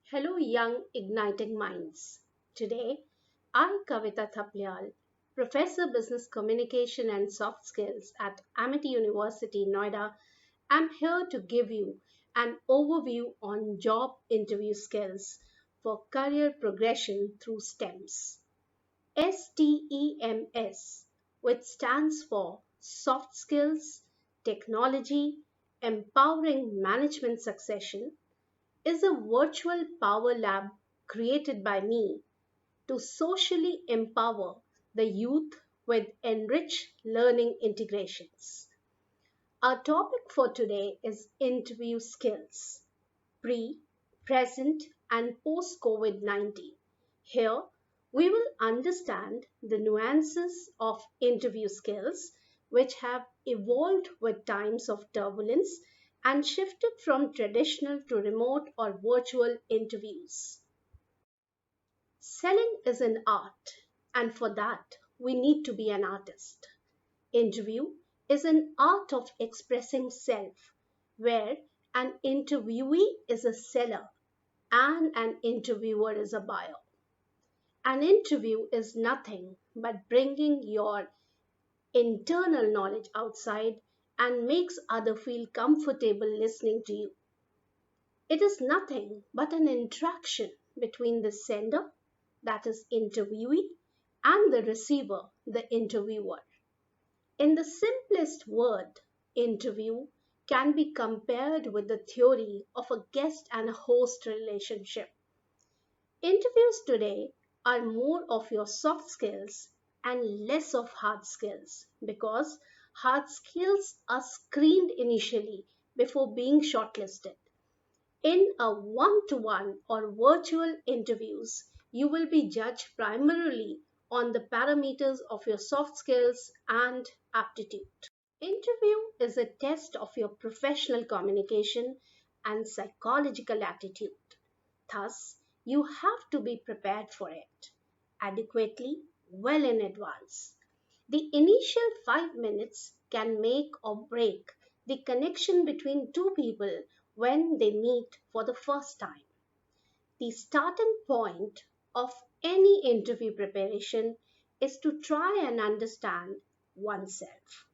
Hello, young igniting minds. Today, I, Kavita Thapliyal, Professor Business Communication and Soft Skills at Amity University, Noida, am here to give you an overview on job interview skills for career progression through STEMS. STEMS, which stands for Soft Skills, Technology, Empowering Management Succession, is a virtual power lab created by me to socially empower the youth with enriched learning integrations. Our topic for today is interview skills, pre, present, and post COVID 19. Here, we will understand the nuances of interview skills which have evolved with times of turbulence and shifted from traditional to remote or virtual interviews. Selling is an art, and for that, we need to be an artist. Interview is an art of expressing self, where an interviewee is a seller and an interviewer is a buyer. An interview is nothing but bringing your internal knowledge outside and makes other feel comfortable listening to you. It is nothing but an interaction between the sender, that is interviewee, and the receiver, the interviewer. In the simplest word, interview can be compared with the theory of a guest and a host relationship. Interviews today are more of your soft skills and less of hard skills because hard skills are screened initially before being shortlisted. In a one to one or virtual interviews, you will be judged primarily on the parameters of your soft skills and aptitude. Interview is a test of your professional communication and psychological attitude. Thus, you have to be prepared for it adequately, well in advance. The initial 5 minutes can make or break the connection between two people when they meet for the first time. The starting point of any interview preparation is to try and understand oneself.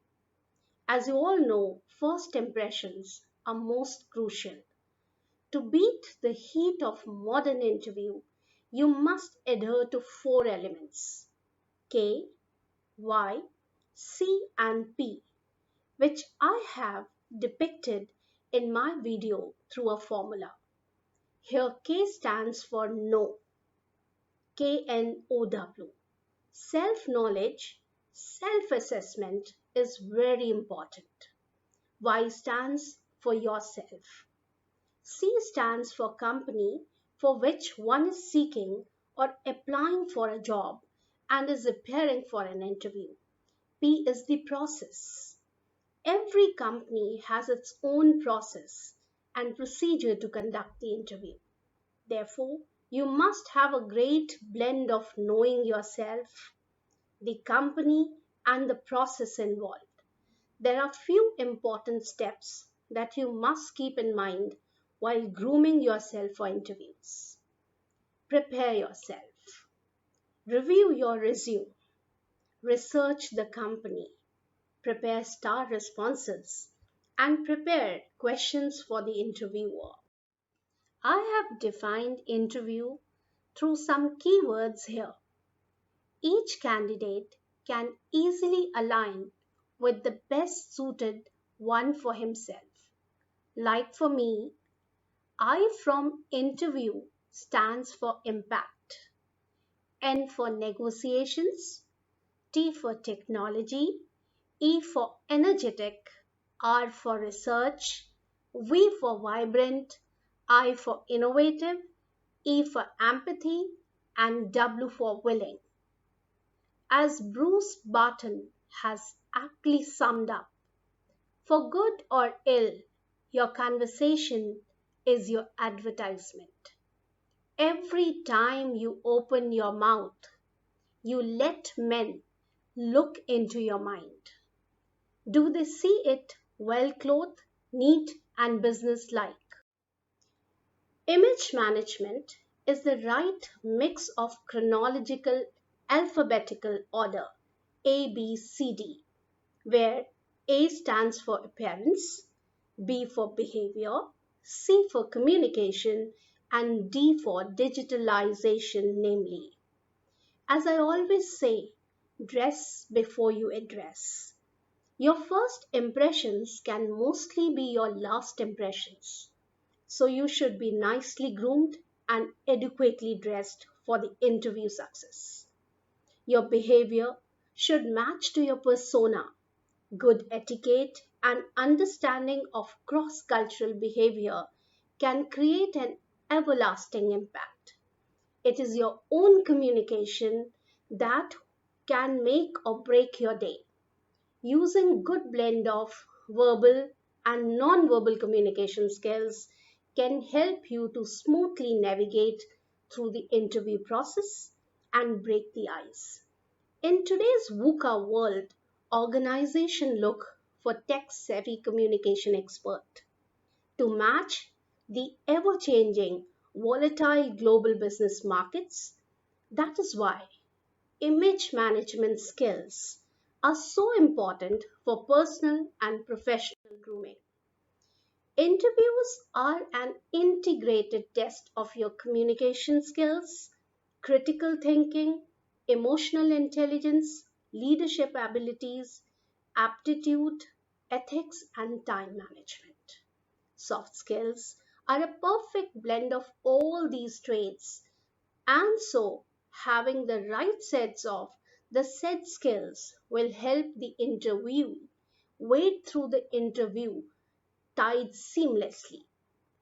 As you all know, first impressions are most crucial. To beat the heat of modern interview, you must adhere to four elements K, Y, C, and P, which I have depicted in my video through a formula. Here K stands for know, KNOW. Self knowledge, self assessment is very important. Y stands for yourself. C stands for company for which one is seeking or applying for a job and is appearing for an interview. P is the process. Every company has its own process and procedure to conduct the interview. Therefore, you must have a great blend of knowing yourself, the company, and the process involved. There are few important steps that you must keep in mind while grooming yourself for interviews. Prepare yourself. Review your resume. Research the company. Prepare star responses. And prepare questions for the interviewer. I have defined interview through some keywords here. Each candidate can easily align with the best suited one for himself. Like for me, I from interview stands for impact, N for negotiations, T for technology, E for energetic, R for research, V for vibrant, I for innovative, E for empathy, and W for willing. As Bruce Barton has aptly summed up, for good or ill, your conversation is your advertisement. Every time you open your mouth, you let men look into your mind. Do they see it well clothed, neat, and businesslike? Image management is the right mix of chronological alphabetical order ABCD, where A stands for appearance, B for behavior, C for communication, and D for digitalization, namely. As I always say, dress before you address. Your first impressions can mostly be your last impressions. So you should be nicely groomed and adequately dressed for the interview success. Your behavior should match to your persona. Good etiquette and understanding of cross cultural behavior can create an everlasting impact. It is your own communication that can make or break your day. Using good blend of verbal and non-verbal communication skills can help you to smoothly navigate through the interview process and break the ice. In today's VUCA world, organizations look for tech-savvy communication expert to match the ever-changing, volatile global business markets. That is why image management skills are so important for personal and professional grooming. Interviews are an integrated test of your communication skills, critical thinking, emotional intelligence, leadership abilities, aptitude, ethics, and time management. Soft skills are a perfect blend of all these traits, and so having the right sets of the said skills will help the interviewee wade through the interview tide seamlessly.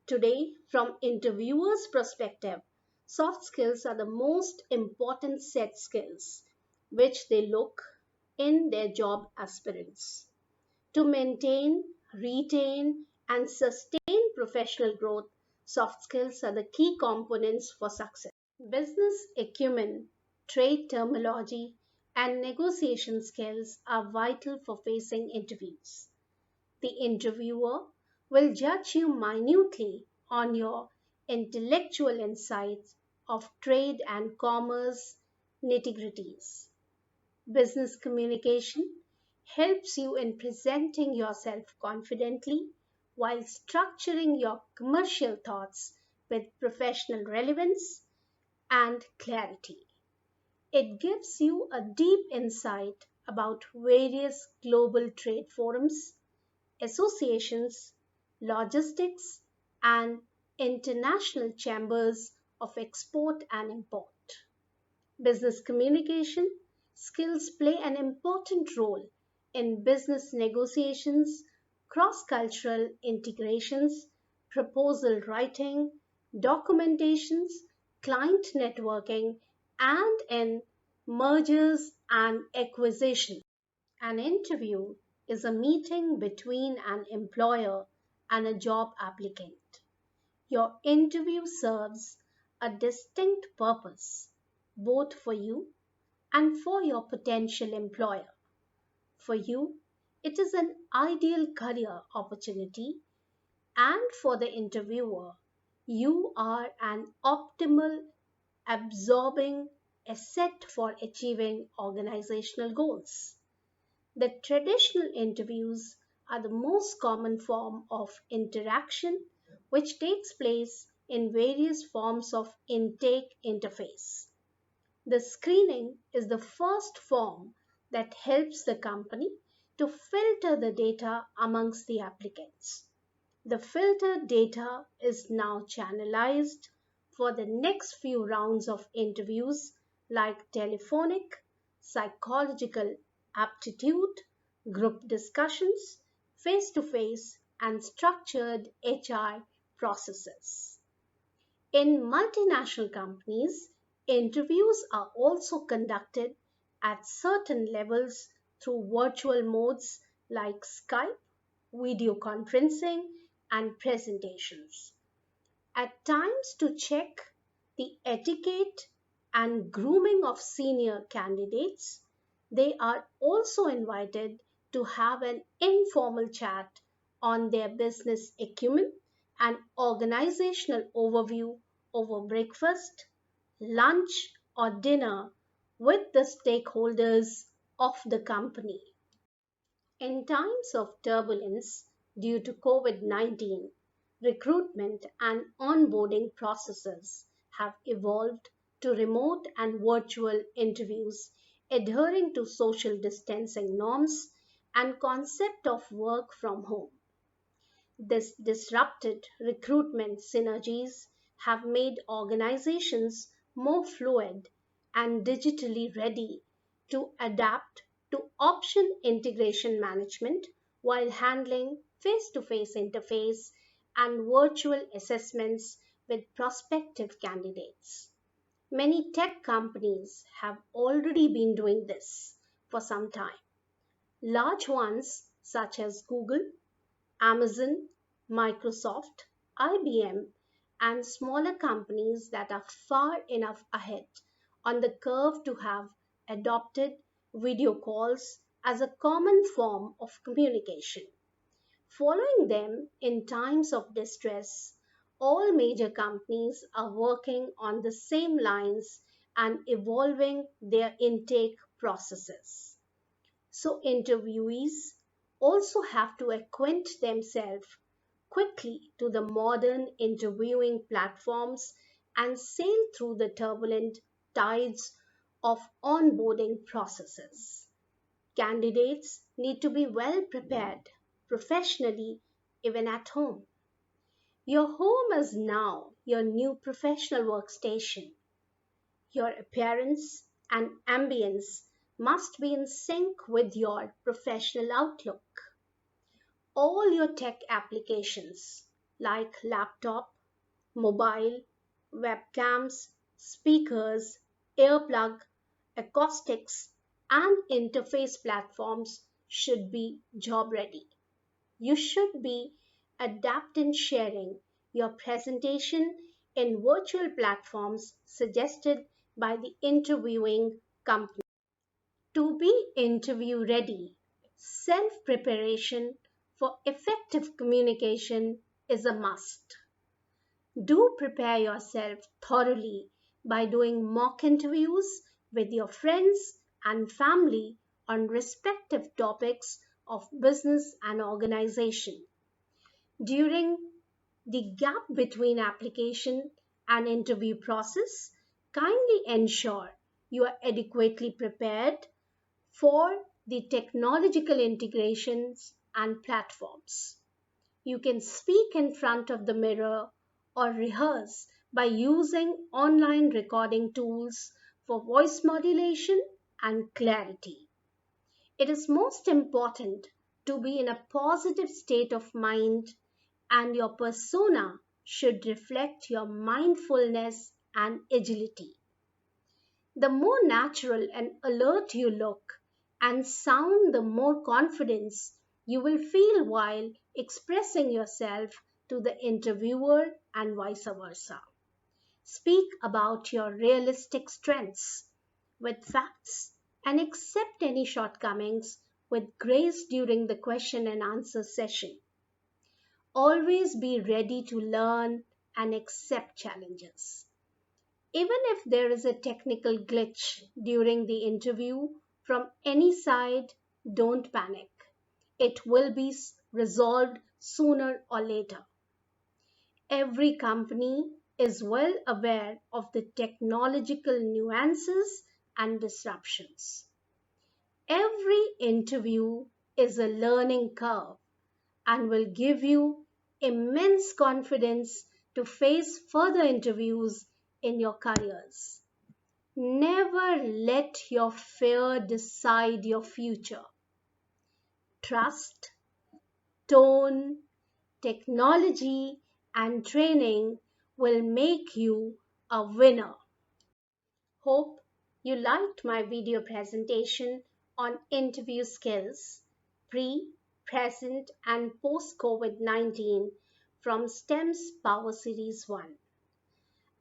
Today, from interviewers' perspective, soft skills are the most important set skills which they look in their job aspirants. To maintain, retain, and sustain professional growth, soft skills are the key components for success. Business acumen, trade terminology, and negotiation skills are vital for facing interviews. The interviewer will judge you minutely on your intellectual insights of trade and commerce nitty-gritties. Business communication helps you in presenting yourself confidently while structuring your commercial thoughts with professional relevance and clarity. It gives you a deep insight about various global trade forums, associations, logistics, and international chambers of export and import. Business communication skills play an important role in business negotiations, cross cultural integrations, proposal writing, documentations, client networking, and in mergers and acquisitions. An interview is a meeting between an employer and a job applicant. Your interview serves a distinct purpose, both for you and for your potential employer. For you, it is an ideal career opportunity, and for the interviewer, you are an optimal, absorbing asset for achieving organizational goals. The traditional interviews are the most common form of interaction which takes place in various forms of intake interface. The screening is the first form that helps the company to filter the data amongst the applicants. The filtered data is now channelized for the next few rounds of interviews like telephonic, psychological aptitude, group discussions, face to face, and structured HR processes. In multinational companies, interviews are also conducted at certain levels through virtual modes like Skype, video conferencing, and presentations. At times, to check the etiquette and grooming of senior candidates, they are also invited to have an informal chat on their business acumen an organizational overview over breakfast, lunch, or dinner with the stakeholders of the company. In times of turbulence due to COVID-19, recruitment and onboarding processes have evolved to remote and virtual interviews adhering to social distancing norms and concept of work from home. This disrupted recruitment synergies have made organizations more fluid and digitally ready to adapt to option integration management while handling face to face interface and virtual assessments with prospective candidates. Many tech companies have already been doing this for some time. Large ones such as Google, Amazon, Microsoft, IBM, and smaller companies that are far enough ahead on the curve to have adopted video calls as a common form of communication. Following them in times of distress, all major companies are working on the same lines and evolving their intake processes. So, interviewees also have to acquaint themselves quickly to the modern interviewing platforms and sail through the turbulent tides of onboarding processes. Candidates need to be well prepared professionally, even at home. Your home is now your new professional workstation. Your appearance and ambience must be in sync with your professional outlook. All your tech applications like laptop, mobile, webcams, speakers, earplug, acoustics, and interface platforms should be job ready. You should be adept in sharing your presentation in virtual platforms suggested by the interviewing company. To be interview ready, self preparation for effective communication is a must. Do prepare yourself thoroughly by doing mock interviews with your friends and family on respective topics of business and organization. During the gap between application and interview process, kindly ensure you are adequately prepared for the technological integrations and platforms. You can speak in front of the mirror or rehearse by using online recording tools for voice modulation and clarity. It is most important to be in a positive state of mind, and your persona should reflect your mindfulness and agility. The more natural and alert you look and sound, the more confidence you will feel while expressing yourself to the interviewer and vice versa. Speak about your realistic strengths with facts and accept any shortcomings with grace during the question and answer session. Always be ready to learn and accept challenges. Even if there is a technical glitch during the interview from any side, don't panic. It will be resolved sooner or later. Every company is well aware of the technological nuances and disruptions. Every interview is a learning curve and will give you immense confidence to face further interviews in your careers. Never let your fear decide your future. Trust, tone, technology, and training will make you a winner. Hope you liked my video presentation on interview skills, pre, present, and post COVID 19 from STEM's Power Series 1.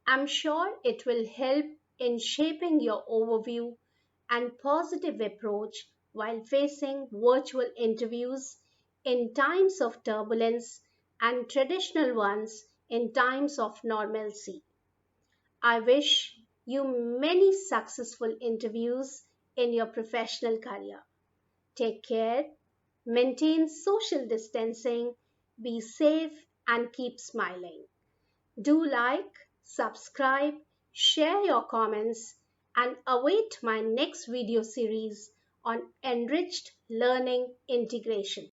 I'm sure it will help in shaping your overview and positive approach while facing virtual interviews in times of turbulence and traditional ones in times of normalcy. I wish you many successful interviews in your professional career. Take care, maintain social distancing, be safe, and keep smiling. Do like, subscribe, share your comments, and await my next video series on enriched learning integration.